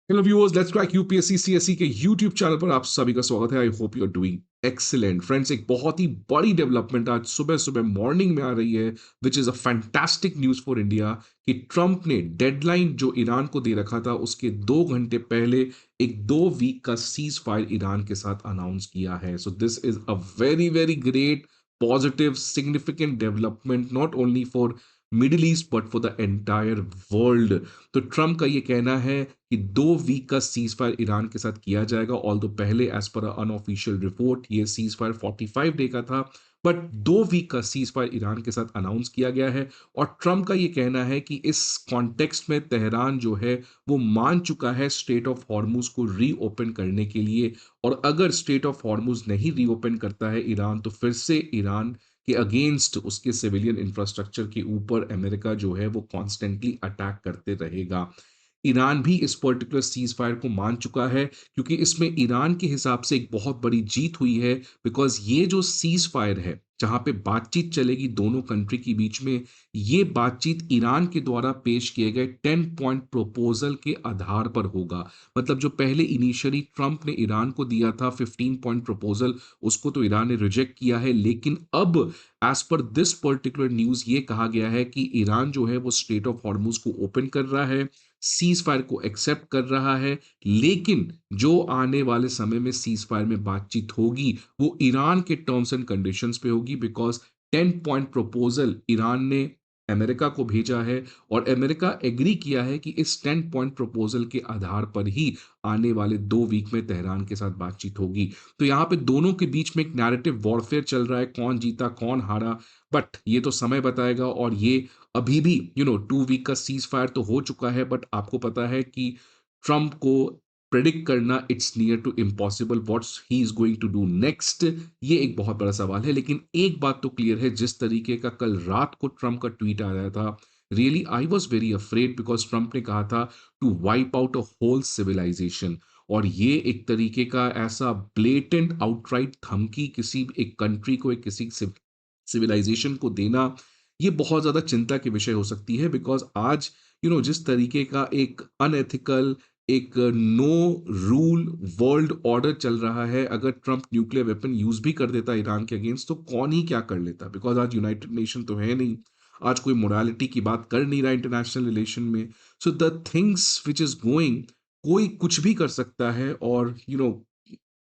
Hello viewers, let's crack UPSC CSE के YouTube channel पर आप सभी का स्वागत है। I hope you are doing excellent friends. एक बहुत ही बड़ी डेवलपमेंट आज सुबह सुबह मॉर्निंग में आ रही है, which is a fantastic news for India, कि ट्रंप ने डेडलाइन जो ईरान को दे रखा था उसके 2 घंटे पहले एक 2 वीक का सीज फायर ईरान के साथ अनाउंस किया है। So this is a very very great positive significant development, not only for middle east but for the entire world. तो ट्रम्प का ये कहना है कि 2 वीक का सीज फायर ईरान के साथ किया जाएगा। ऑल दो पहले एज पर अनऑफिशियल रिपोर्ट ये सीज फायर 45 डे का था, बट 2 वीक का सीज फायर ईरान के साथ अनाउंस किया गया है। और ट्रम्प का ये कहना है कि इस कॉन्टेक्स्ट में तेहरान जो है वो मान चुका है स्ट्रेट ऑफ हॉर्मुज को रीओपन करने के लिए। और अगर स्ट्रेट ऑफ हॉर्मुज नहीं रीओपन करता है ईरान, तो फिर से ईरान के अगेंस्ट उसके सिविलियन इंफ्रास्ट्रक्चर के ऊपर अमेरिका जो है वो कॉन्स्टेंटली अटैक करते रहेगा। ईरान भी इस पर्टिकुलर सीज फायर को मान चुका है, क्योंकि इसमें ईरान के हिसाब से एक बहुत बड़ी जीत हुई है। बिकॉज ये जो सीज फायर है जहां पे बातचीत चलेगी दोनों कंट्री के बीच में, ये बातचीत ईरान के द्वारा पेश किए गए 10 पॉइंट प्रपोजल के आधार पर होगा। मतलब जो पहले इनिशियली ट्रंप ने ईरान को दिया था 15 पॉइंट प्रपोजल, उसको तो ईरान ने रिजेक्ट किया है। लेकिन अब as per this particular news ये कहा गया है कि ईरान जो है वो स्ट्रेट ऑफ हॉर्मुज को ओपन कर रहा है, सीज फायर को एक्सेप्ट कर रहा है। लेकिन जो आने वाले समय में सीज फायर में बातचीत होगी वो ईरान के टर्म्स एंड कंडीशंस पे होगी। बिकॉज 10 पॉइंट प्रपोजल ईरान ने अमेरिका को भेजा है, और अमेरिका एग्री किया है कि इस 10 पॉइंट प्रपोजल के आधार पर ही आने वाले 2 वीक में तेहरान के साथ बातचीत होगी। तो यहाँ पे दोनों के बीच में एक नैरेटिव वॉरफेयर चल रहा है, कौन जीता कौन हारा, बट ये तो समय बताएगा। और ये अभी भी 2 वीक का सीज फायर तो हो चुका है, बट आपको पता है कि ट्रंप को प्रेडिक्ट करना it's near to impossible what's he is going to do next. ये एक बहुत बड़ा सवाल है। लेकिन एक बात तो क्लियर है, जिस तरीके का कल रात को ट्रंप का ट्वीट आ रहा था, really I was very afraid, because Trump ने कहा था to wipe out a whole civilization. और ये एक तरीके का ऐसा ब्लेटेंट आउटराइट धमकी किसी एक कंट्री को, एक किसी सिविलाइजेशन को देना, ये बहुत ज्यादा चिंता के विषय हो सकती है। बिकॉज आज जिस तरीके का एक अनएथिकल, एक नो रूल वर्ल्ड ऑर्डर चल रहा है, अगर ट्रंप न्यूक्लियर वेपन यूज भी कर देता ईरान के अगेंस्ट, तो कौन ही क्या कर लेता। बिकॉज आज यूनाइटेड नेशन तो है नहीं, आज कोई मोरालिटी की बात कर नहीं रहा इंटरनेशनल रिलेशन में। So the things which is going, कोई कुछ भी कर सकता है, और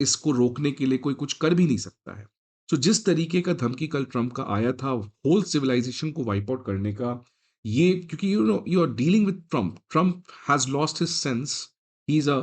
इसको रोकने के लिए कोई कुछ कर भी नहीं सकता है। सो जिस तरीके का धमकी कल ट्रंप का आया था होल सिविलाइजेशन को वाइप आउट करने का, ये क्योंकि you are dealing with Trump, Trump has lost his sense, he is a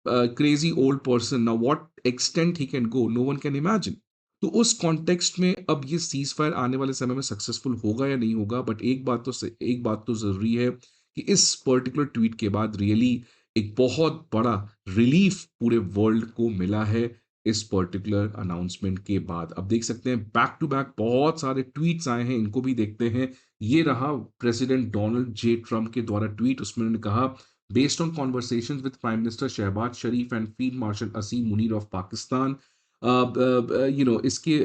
crazy old person. Now what extent he can go, no one can imagine. तो उस कॉन्टेक्स्ट में अब ये सीज फायर आने वाले समय में सक्सेसफुल होगा या नहीं होगा, बट एक बात तो जरूरी है कि इस पर्टिकुलर ट्वीट के बाद रियली एक बहुत बड़ा रिलीफ पूरे वर्ल्ड को मिला है इस पर्टिकुलर अनाउंसमेंट के बाद। अब देख सकते हैं बैक टू बैक बहुत सारे ट्वीट्स आए हैं, इनको भी देखते हैं। ये रहा प्रेसिडेंट डोनाल्ड जे ट्रंप के द्वारा ट्वीट, उसमें उन्होंने कहा, based on conversation with prime minister Shahbaz Sharif and field martial Asim Munir of Pakistan, इसके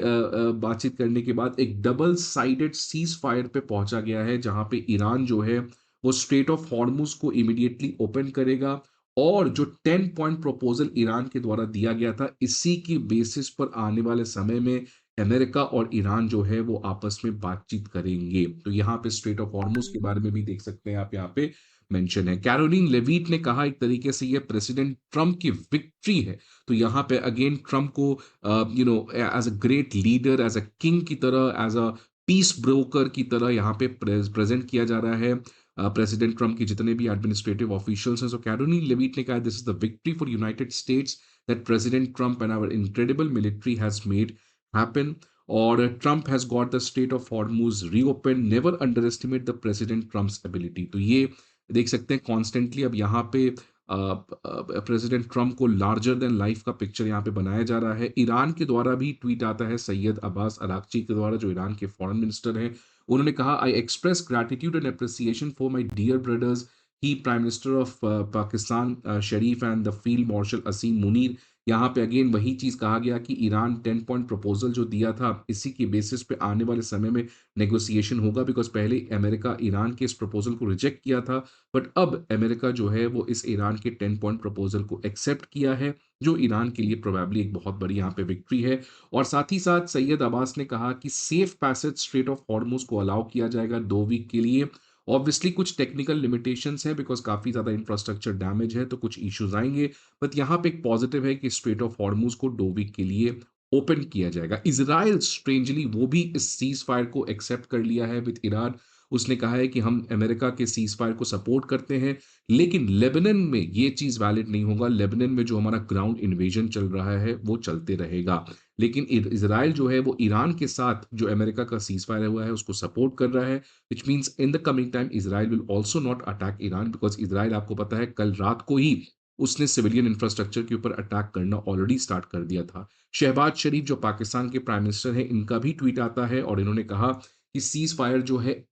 बातचीत करने के बाद एक डबल साइडेड सीज फायर पे पहुंचा गया है, जहां पे ईरान जो है वो स्ट्रेट ऑफ हॉर्मुज को इमीडिएटली ओपन करेगा। और जो 10 पॉइंट प्रपोजल ईरान के द्वारा दिया गया था, इसी की बेसिस पर आने वाले समय में अमेरिका और ईरान जो है वो आपस में बातचीत करेंगे। तो यहाँ पे स्ट्रेट ऑफ हॉर्मुज के बारे में भी देख सकते हैं आप, यहाँ पे मेंशन है। कैरोलिन लेविट ने कहा एक तरीके से ये प्रेसिडेंट ट्रंप की विक्ट्री है। तो यहाँ पे अगेन ट्रंप को as a great leader, as a king की तरह, एज अ पीस ब्रोकर की तरह यहाँ पे प्रेजेंट किया जा रहा है प्रेसिडेंट ट्रंप के जितने भी एडमिनिस्ट्रेटिव ऑफिशियल्स हैं। सो कैरोलिन लेविट ने कहा, this is the victory for United States that President Trump and our incredible military has made happen. और Trump has got the Strait of Hormuz reopen, never underestimate the President Trump's ability. तो ये देख सकते हैं constantly अब यहाँ पे President Trump को लार्जर देन लाइफ का पिक्चर यहाँ पे बनाया जा रहा है। ईरान के द्वारा भी ट्वीट आता है, सैयद अब्बास अरागची के द्वारा, जो ईरान के फॉरेन मिनिस्टर हैं। उन्होंने कहा, I express gratitude and appreciation for my dear brothers, he Prime Minister of Pakistan Sharif and the Field martial Asim Munir यहाँ पे अगेन वही चीज़ कहा गया कि ईरान 10 पॉइंट प्रपोज़ल जो दिया था, इसी के बेसिस पे आने वाले समय में नेगोशिएशन होगा बिकॉज़ पहले अमेरिका ईरान के इस प्रपोज़ल को रिजेक्ट किया था, बट अब अमेरिका जो है वो इस ईरान के 10 पॉइंट प्रपोज़ल को एक्सेप्ट किया है, जो ईरान के लिए प्रोबेबली एक बहुत बड़ी यहाँ पे विक्ट्री है। और साथ ही साथ सैयद अब्बास ने कहा कि safe passage straight of Hormuz को अलाउ किया जाएगा 2 वीक के लिए। ऑब्वियसली कुछ टेक्निकल लिमिटेशंस हैं बिकॉज़ काफ़ी ज़्यादा इंफ्रास्ट्रक्चर डैमेज है, तो कुछ इश्यूज़ आएँगे। बट यहाँ पे एक पॉजिटिव है कि स्ट्रेट ऑफ हॉर्मुज़ को 2 वीक के लिए ओपन किया जाएगा। इज़राइल स्ट्रेंजली वो भी इस सीज़फायर को एक्सेप्ट कर लिया है विद ईरान। उसने कहा है कि हम अमेरिका के सीज़फायर को सपोर्ट करते हैं, लेकिन लेबनान में ये चीज़ वैलिड नहीं होगा। लेबनान में जो हमारा ग्राउंड इन्वेजन चल रहा है, वो चलते रहेगा। लेकिन इज़राइल जो है वो ईरान के साथ जो अमेरिका का सीज़फायर हुआ है, उसको सपोर्ट कर रहा है, which means in the coming time Israel will also not attack Iran because Israel आपको पता है कल रात को ही उसने सिविलियन इंफ्रास्ट्रक्चर के ऊपर अटैक करना ऑलरेडी स्टार्ट कर दिया था। शहबाज शरीफ जो पाकिस्तान के प्राइम मिनिस्टर हैं, इनका भी ट्वीट आता है और इन्होंने कहा कि सीज़ फायर जो है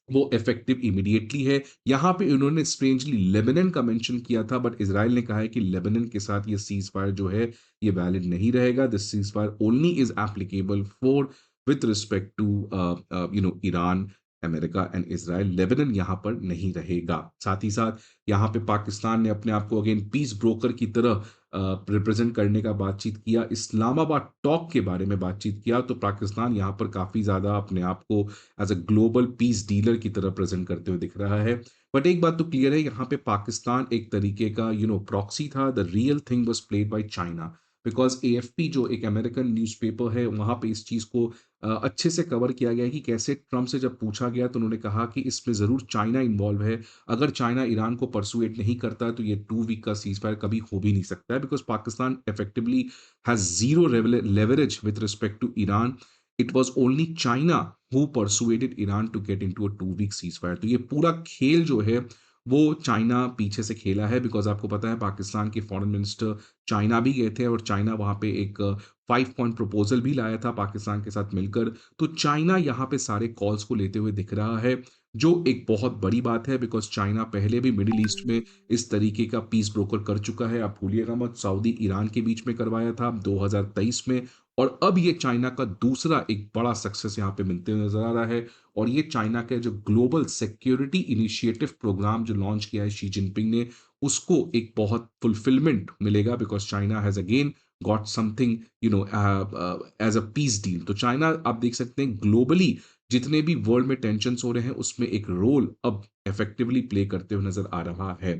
वो इफ़ेक्टिव इमीडिएटली है। यहाँ पे इन्होंने स्ट्रेंजली लेबनान का मेंशन किया था बट इज़राइल ने कहा है कि लेबनान के साथ ये सीज़फायर जो है, ये वैलिड नहीं रहेगा। This ceasefire only is applicable for with respect to Iran, America and Israel. Lebanon यहाँ पर नहीं रहेगा। साथ ही साथ यहाँ पे पाकिस्तान ने अपने आप को अगेन पीस ब्रोकर की तरह रिप्रेज़ेंट करने का बातचीत किया। इस्लामाबाद टॉक के बारे में बातचीत किया, तो पाकिस्तान यहाँ पर काफ़ी ज़्यादा अपने आप को as a global piece dealer की तरह प्रेज़ेंट करते हुए दिख रहा है। बट एक बात तो क्लियर है, यहाँ पे पाकिस्तान एक तरीके का प्रॉक्सी था, the real thing was played by China. Because AFP जो एक अमेरिकन न्यूज़पेपर है, वहाँ पे इस चीज़ को अच्छे से कवर किया गया है कि कैसे ट्रम्प से जब पूछा गया तो उन्होंने कहा कि इसमें ज़रूर चाइना इन्वॉल्व है। अगर चाइना ईरान को परसुएड नहीं करता तो ये 2 वीक का सीज़फायर कभी हो भी नहीं सकता है because Pakistan effectively has zero leverage with respect to Iran. It was only China who persuaded Iran to get into a 2 week ceasefire. तो ये पूरा खेल जो है वो चाइना पीछे से खेला है बिकॉज़ आपको पता है पाकिस्तान के फॉरेन मिनिस्टर चाइना भी गए थे और चाइना वहाँ पे एक 5 पॉइंट प्रपोज़ल भी लाया था पाकिस्तान के साथ मिलकर। तो चाइना यहाँ पे सारे कॉल्स को लेते हुए दिख रहा है, जो एक बहुत बड़ी बात है बिकॉज़ चाइना पहले भी मिडल ईस्ट में इस तरीके का पीस ब्रोकर कर चुका है। आप भूलिएगा मत, सऊदी ईरान के बीच में करवाया था 2023 में और अब ये चाइना का दूसरा एक बड़ा सक्सेस यहाँ पे मिलते हुए नज़र आ रहा है और ये चाइना के जो ग्लोबल सिक्योरिटी इनिशिएटिव प्रोग्राम जो लॉन्च किया है शी जिनपिंग ने, उसको एक बहुत फुलफिलमेंट मिलेगा because China has again got something as a peace deal. तो चाइना आप देख सकते हैं ग्लोबली जितने भी वर्ल्ड में टेंशन्स हो रहे हैं, उसमें एक रोल अब इफेक्टिवली प्ले करते हुए नज़र आ रहा है।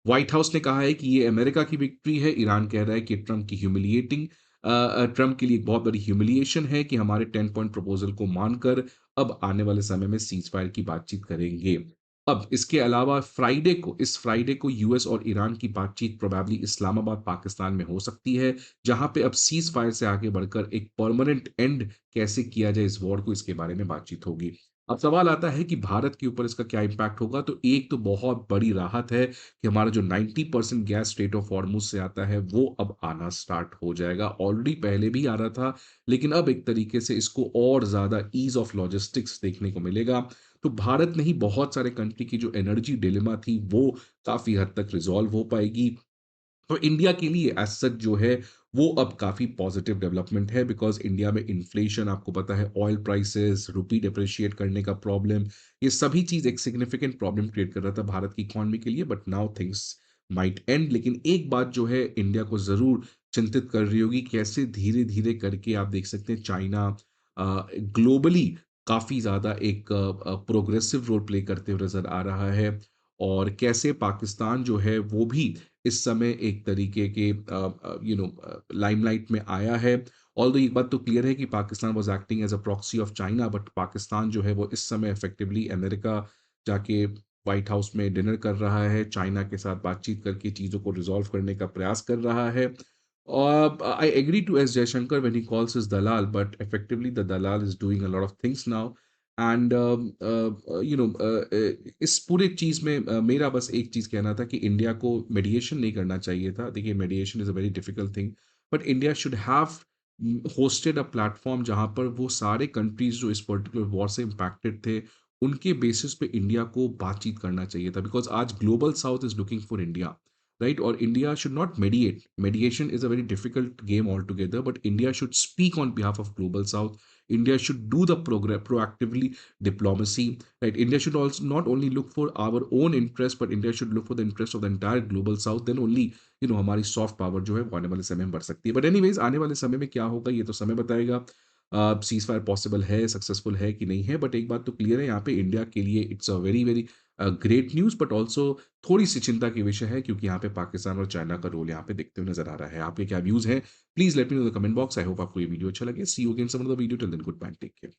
व्हाइट हाउस ने कहा है कि ये अमेरिका की विक्ट्री है, ईरान कह रहा है कि ट्रंप की ट्रंप के लिए एक बहुत बड़ी ह्यूमिलिएशन है कि हमारे 10 पॉइंट प्रपोज़ल को मानकर अब आने वाले समय में सीज़फायर की बातचीत करेंगे। अब इसके अलावा इस फ्राइडे को यूएस और ईरान की बातचीत प्रोबेबली इस्लामाबाद, पाकिस्तान में हो सकती है, जहाँ पे अब सीज़फायर से आगे बढ़कर एक परमानेंट एंड कैसे किया जाए इस वॉर को, इसके बारे में बातचीत होगी। अब सवाल आता है कि भारत के ऊपर इसका क्या इम्पैक्ट होगा? तो एक तो बहुत बड़ी राहत है कि हमारा जो 90% गैस स्ट्रेट ऑफ हॉर्मुज़ से आता है, वो अब आना स्टार्ट हो जाएगा। ऑलरेडी पहले भी आ रहा था, लेकिन अब एक तरीके से इसको और ज़्यादा ईज़ ऑफ लॉजिस्टिक्स देखने को मिलेगा। तो भारत नहीं, बहुत सारे कंट्री की जो एनर्जी डिलेमा थी, वो काफ़ी हद तक रिज़ॉल्व हो पाएगी। तो इंडिया के लिए एज़ सच जो है, वो अब काफ़ी पॉज़िटिव डेवलपमेंट है बिकॉज़ इंडिया में इन्फ्लेशन आपको पता है, ऑयल प्राइसेज़, रूपी डेप्रिशिएट करने का प्रॉब्लम, ये सभी चीज़ एक सिग्निफिकेंट प्रॉब्लम क्रिएट कर रहा था भारत की इकोनॉमी के लिए, but now things might and. लेकिन एक बात जो है इंडिया को ज़रूर चिंतित कर रही होगी, कैसे धीरे-धीरे करके आप देख सकते हैं चाइना ग्लोबली काफ़ी ज़्यादा एक प्रोग्रेसिव रोल प्ले करते हुए नज़र आ रहा है और कैसे पाकिस्तान जो है वो भी इस समय एक तरीके के लाइमलाइट में आया है। ऑल्दो एक बात तो क्लियर है कि Pakistan was acting as a proxy of China, but Pakistan जो है वो इस समय इफेक्टिवली अमेरिका जाके व्हाइट हाउस में डिनर कर रहा है, चाइना के साथ बातचीत करके चीज़ों को रिज़ॉल्व करने का प्रयास कर रहा है। I agree to S. Jaishankar when he calls us Dalal, but effectively the Dalal is doing a lot of things now. And इस पूरे चीज़ में मेरा बस एक चीज़ कहना था कि इंडिया को मेडिएशन नहीं करना चाहिए था। देखिए मेडिएशन is a very difficult thing, but India should have hosted a platform जहाँ पर वो सारे कंट्रीज़ जो इस पर्टिकुलर वॉर से इम्पैक्टेड थे, उनके बेसिस पे इंडिया को बातचीत करना चाहिए था बिकॉज़ आज global south is looking for India. right? Or India should not mediate. Mediation is a very difficult game altogether, but India should speak on behalf of Global South. India should do the proactively diplomacy, right? India should also not only look for our own interest, but India should look for the interest of the entire Global South. Then only हमारी soft power जो है वो आने वाले समय में बढ़ सकती है. बट एनीवेज आने वाले समय में क्या होगा ये तो समय बताएगा. सीज फायर पॉसिबल है, सक्सेसफुल है कि नहीं है, बट एक बात तो क्लियर है, यहाँ पे इंडिया के लिए it's a very very great news, but also थोड़ी सी चिंता की विषय है, क्योंकि यहाँ पे पाकिस्तान और चाइना का रोल यहाँ पे दिखते हुए नजर आ रहा है. आपके क्या व्यूज हैं? Please let me know the comment box. I hope आपको ये वीडियो अच्छा लगे. See you again some other video. Till then goodbye, take care.